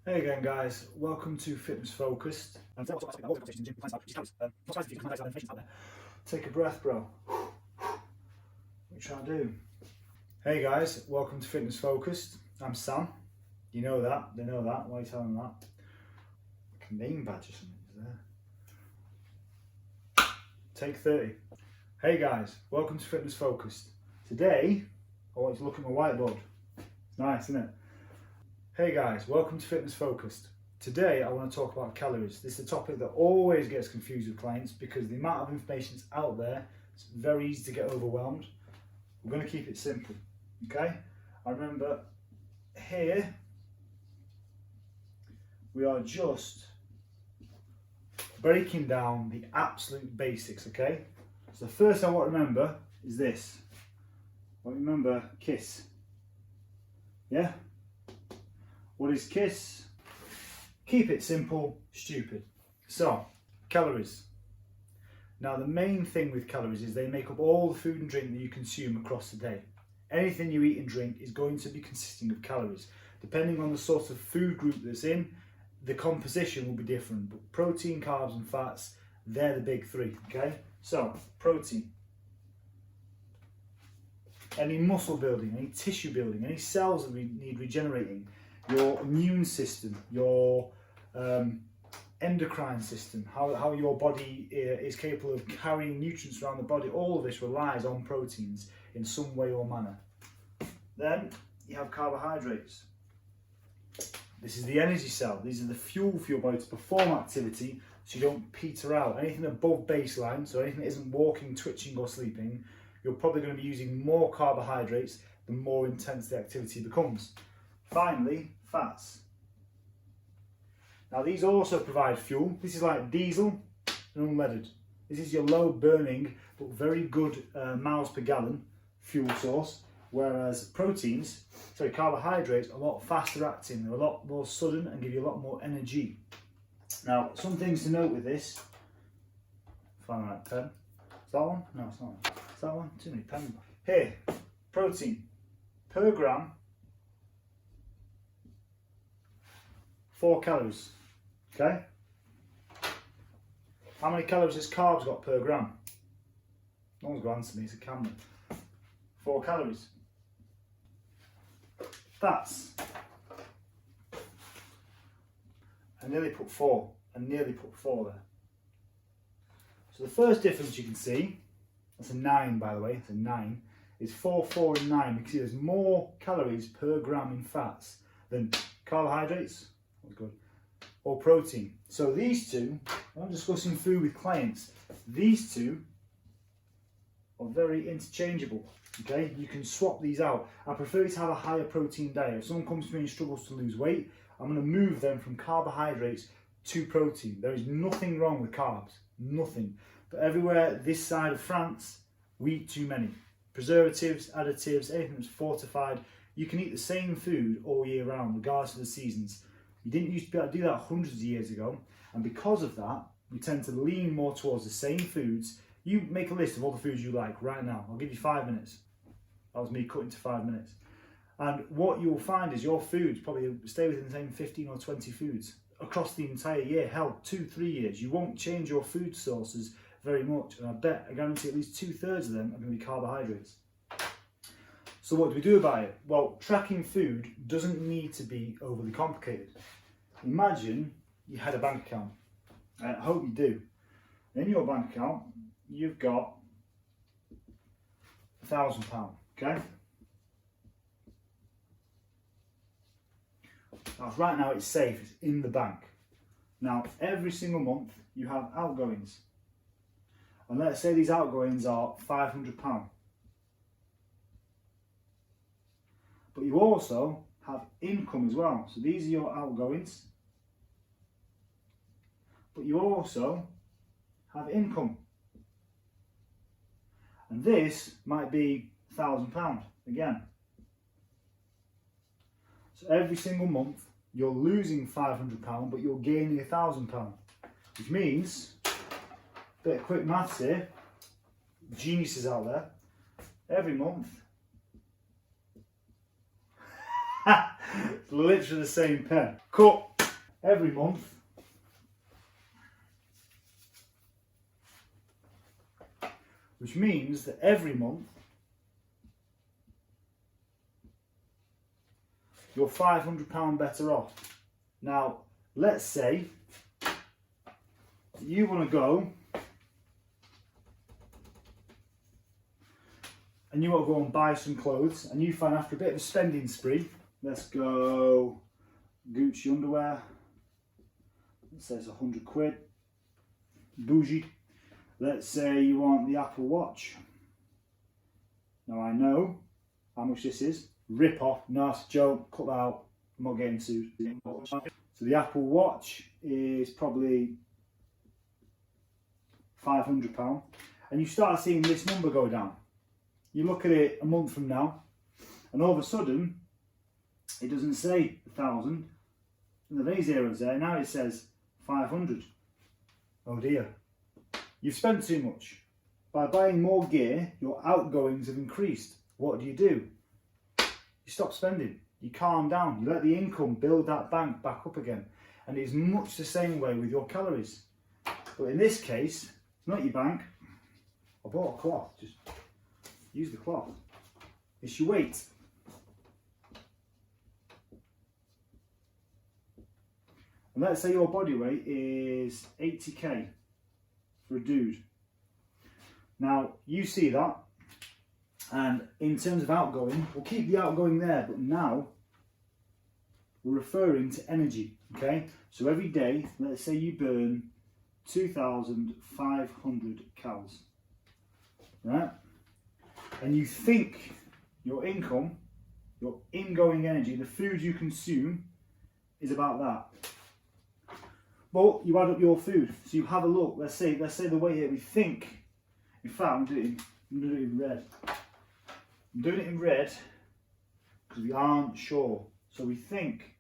Hey again guys, welcome to Fitness Focused. Take a breath, bro. What you trying to do? Hey guys, welcome to Fitness Focused. I'm Sam. You know that, they know that. Why are you telling them that? Like a name badge or something is there. Take 30. Hey guys, welcome to Fitness Focused. Today, I want you to look at my whiteboard. It's nice, isn't it? Hey guys, welcome to Fitness Focused. Today I want to talk about calories. This is a topic that always gets confused with clients because the amount of information that's out there, it's very easy to get overwhelmed. We're going to keep it simple, okay? I remember here, we are just breaking down the absolute basics, okay? So the first thing I want to remember is this. I want to remember KISS. Yeah? What is KISS? Keep it simple, stupid. So, calories. Now the main thing with calories is they make up all the food and drink that you consume across the day. Anything you eat and drink is going to be consisting of calories. Depending on the sort of food group that's in, the composition will be different. But protein, carbs and fats, they're the big three, okay? So, protein. Any muscle building, any tissue building, any cells that we need regenerating, your immune system, your endocrine system, how your body is capable of carrying nutrients around the body, all of this relies on proteins in some way or manner. Then you have carbohydrates. This is the energy cell. These are the fuel for your body to perform activity so you don't peter out. Anything above baseline, so anything that isn't walking, twitching or sleeping, you're probably going to be using more carbohydrates the more intense the activity becomes. Finally, fats. Now these also provide fuel. This is like diesel and unleaded. This is your low burning but very good miles per gallon fuel source, whereas carbohydrates are a lot faster acting. They're a lot more sudden and give you a lot more energy. Now some things to note with this. Find the right pen. Is that one? No, it's not. Is that one? Too many pens. Here, protein per gram. 4 calories, okay? How many calories has carbs got per gram? No one's going to answer me, it's a camera. 4 calories. Fats. I nearly put 4, there. So the first difference you can see, that's a 9 by the way, it's a 9, is 4, 4 and 9. You can see there's more calories per gram in fats than carbohydrates, good, or protein. So these two, I'm discussing food with clients, these two are very interchangeable, okay? You can swap these out. I prefer you to have a higher protein diet. If someone comes to me and struggles to lose weight, I'm going to move them from carbohydrates to protein. There is nothing wrong with carbs, nothing. But everywhere this side of France, we eat too many. Preservatives, additives, anything that's fortified. You can eat the same food all year round, regardless of the seasons. You didn't used to be able to do that hundreds of years ago, and because of that, we tend to lean more towards the same foods. You make a list of all the foods you like right now. I'll give you 5 minutes. That was me cutting to 5 minutes. And what you'll find is your foods probably stay within the same 15 or 20 foods across the entire year. Hell, 2-3 years. You won't change your food sources very much, and I guarantee at least 2/3 of them are going to be carbohydrates. So what do we do about it? Well, tracking food doesn't need to be overly complicated. Imagine you had a bank account. I hope you do. In your bank account, you've got £1,000, okay? Now, right now it's safe, it's in the bank. Now, every single month you have outgoings. And let's say these outgoings are £500. But you also have income as well. So these are your outgoings. But you also have income. And this might be £1,000 again. So every single month you're losing £500, but you're gaining £1,000. Which means, a bit of quick maths here, geniuses out there, every month It's literally the same pen. Cut. every month, which means that every month you're £500 better off. Now, let's say you want to go and you want to go and buy some clothes, and you find after a bit of a spending spree, let's go Gucci underwear, let's say it's £100, bougie. Let's say you want the Apple Watch. Now I know how much this is. Rip off, nice joke, cut that out, I'm not getting sued. So the Apple Watch is probably £500, and you start seeing this number go down. You look at it a month from now, and all of a sudden, it doesn't say 1,000, and there's any zeros there, now it says 500. Oh dear. You've spent too much. By buying more gear, your outgoings have increased. What do? You stop spending. You calm down. You let the income build that bank back up again. And it's much the same way with your calories. But in this case, it's not your bank. I bought a cloth. Just use the cloth. It's your weight. And let's say your body weight is 80k. For a dude. Now you see that, and in terms of outgoing, we'll keep the outgoing there, but now we're referring to energy. Okay, so every day, let's say you burn 2,500 calories, right? And you think your income, your ingoing energy, the food you consume, is about that. But you add up your food, so you have a look. Let's say the way here we think. In fact, I'm doing it in red. I'm doing it in red because we aren't sure. So we think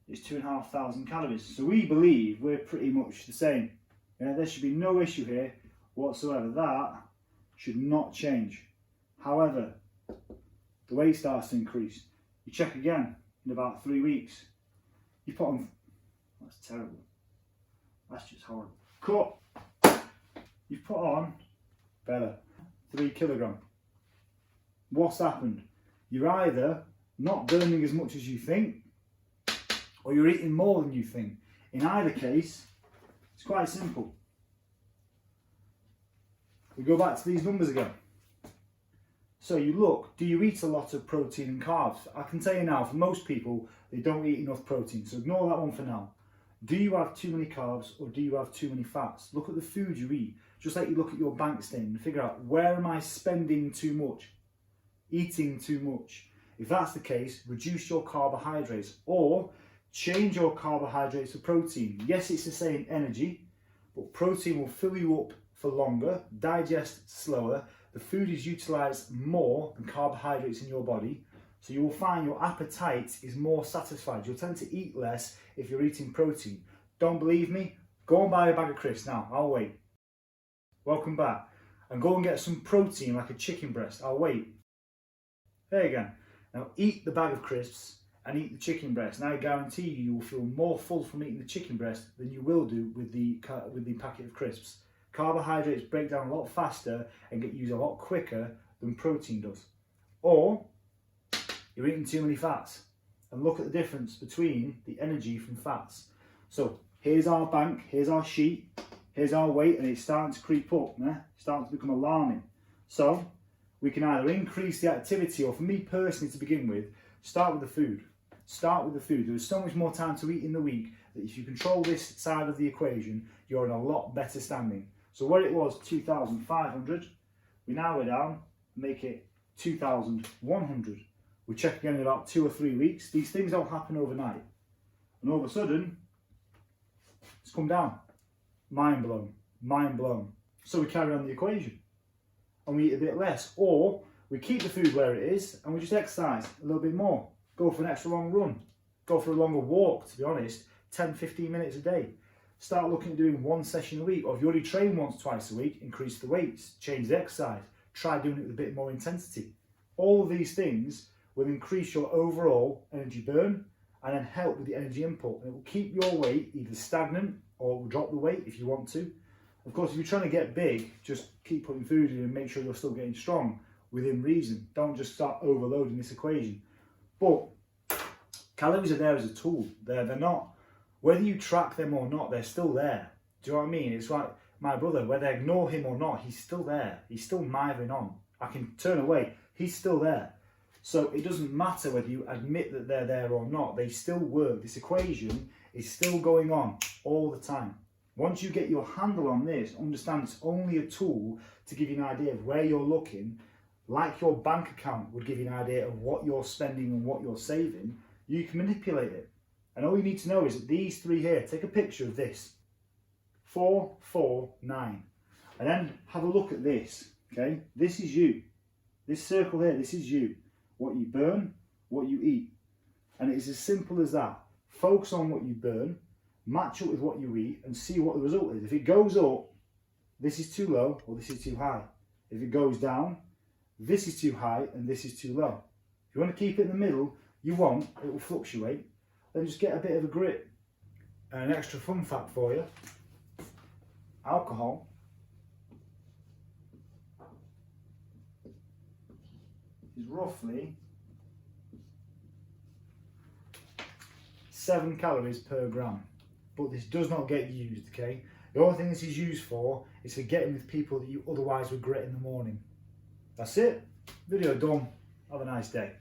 it's 2,500 calories. So we believe we're pretty much the same. Yeah, there should be no issue here whatsoever. That should not change. However, the weight starts to increase. You check again in about 3 weeks. You put on, that's terrible. That's just horrible. Cut. You put on, better, 3 kilograms. What's happened? You're either not burning as much as you think, or you're eating more than you think. In either case, it's quite simple. We go back to these numbers again. So you look, do you eat a lot of protein and carbs? I can tell you now, for most people, they don't eat enough protein, so ignore that one for now. Do you have too many carbs or do you have too many fats? Look at the food you eat, just like you look at your bank statement and figure out, where am I spending too much? Eating too much? If that's the case, reduce your carbohydrates or change your carbohydrates to protein. Yes, it's the same energy, but protein will fill you up for longer, digest slower. The food is utilised more than carbohydrates in your body, so you will find your appetite is more satisfied. You'll tend to eat less if you're eating protein. Don't believe me? Go and buy a bag of crisps now, I'll wait. Welcome back. And go and get some protein like a chicken breast, I'll wait. There you go. Now eat the bag of crisps and eat the chicken breast. Now I guarantee you will feel more full from eating the chicken breast than you will do with the packet of crisps. Carbohydrates break down a lot faster and get used a lot quicker than protein does. Or you're eating too many fats. And look at the difference between the energy from fats. So here's our bank, here's our sheet, here's our weight, and it's starting to creep up, it's starting to become alarming. So we can either increase the activity, or for me personally to begin with, start with the food. Start with the food. There's so much more time to eat in the week that if you control this side of the equation, you're in a lot better standing. So where it was 2,500, we now go down and make it 2,100. We check again in about 2 or 3 weeks. These things don't happen overnight. And all of a sudden, it's come down. Mind blown, mind blown. So we carry on the equation and we eat a bit less, or we keep the food where it is and we just exercise a little bit more. Go for an extra long run, go for a longer walk, to be honest, 10-15 minutes a day. Start looking at doing 1 session a week, or if you already train once, twice a week, increase the weights, change the exercise, try doing it with a bit more intensity. All of these things will increase your overall energy burn and then help with the energy input. And it will keep your weight either stagnant or it will drop the weight if you want to. Of course, if you're trying to get big, just keep putting food in and make sure you're still getting strong within reason. Don't just start overloading this equation. But calories are there as a tool. They're not, whether you track them or not, they're still there. Do you know what I mean? It's like my brother, whether I ignore him or not, he's still there. He's still mithering on. I can turn away, he's still there. So it doesn't matter whether you admit that they're there or not, they still work. This equation is still going on all the time. Once you get your handle on this, understand it's only a tool to give you an idea of where you're looking, like your bank account would give you an idea of what you're spending and what you're saving, you can manipulate it. And all you need to know is that these three here, take a picture of this. 4, 4, 9. And then have a look at this, okay? This is you. This circle here, this is you. What you burn, what you eat. And it is as simple as that. Focus on what you burn, match it with what you eat, and see what the result is. If it goes up, this is too low or this is too high. If it goes down, this is too high and this is too low. If you want to keep it in the middle, you won't, it will fluctuate. Then just get a bit of a grip. And an extra fun fact for you, alcohol is roughly 7 calories per gram, but this does not get used, okay? The only thing this is used for is for getting with people that you otherwise regret in the morning. That's it, video done, have a nice day.